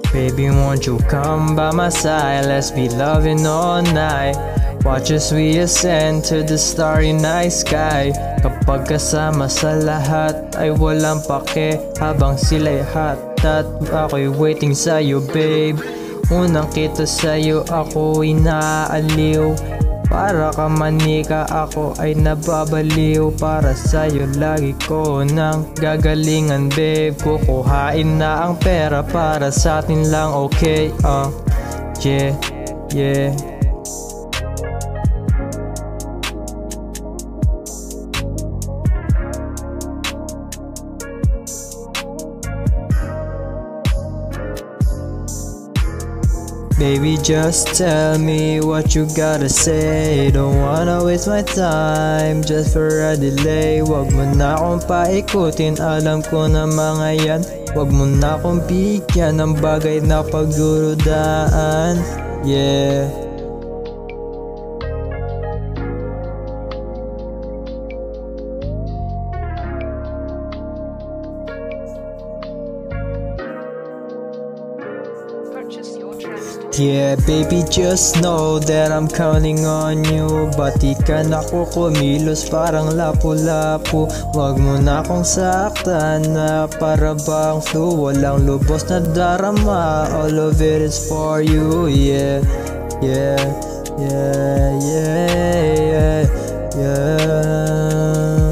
Baby, won't you come by my side? Let's be loving all night. Watch as we ascend to the starry night sky. Kapag kasama sa lahat ay walang pake, habang sila'y hot at ako'y waiting sa'yo, babe. Unang kita sa'yo ako'y naaaliw. Para ka manika, ako ay nababaliw. Para sa'yo lagi ko nang gagalingan, babe. Kukuhain na ang pera para sa'tin lang, okay? Yeah, yeah. Baby, just tell me what you gotta say. Don't wanna waste my time just for a delay. Wag mo na akong paikutin, alam ko na mga yan. Wag mo na akong bigyan ng bagay na pagdurudan. Yeah. Yeah, baby, just know that I'm counting on you. Ba't di ka na ko kumilos parang lapu-lapu? Wag mo na akong saktan na para bang flu. Walang lubos na darama, all of it is for you. Yeah, yeah, yeah, yeah, yeah, yeah.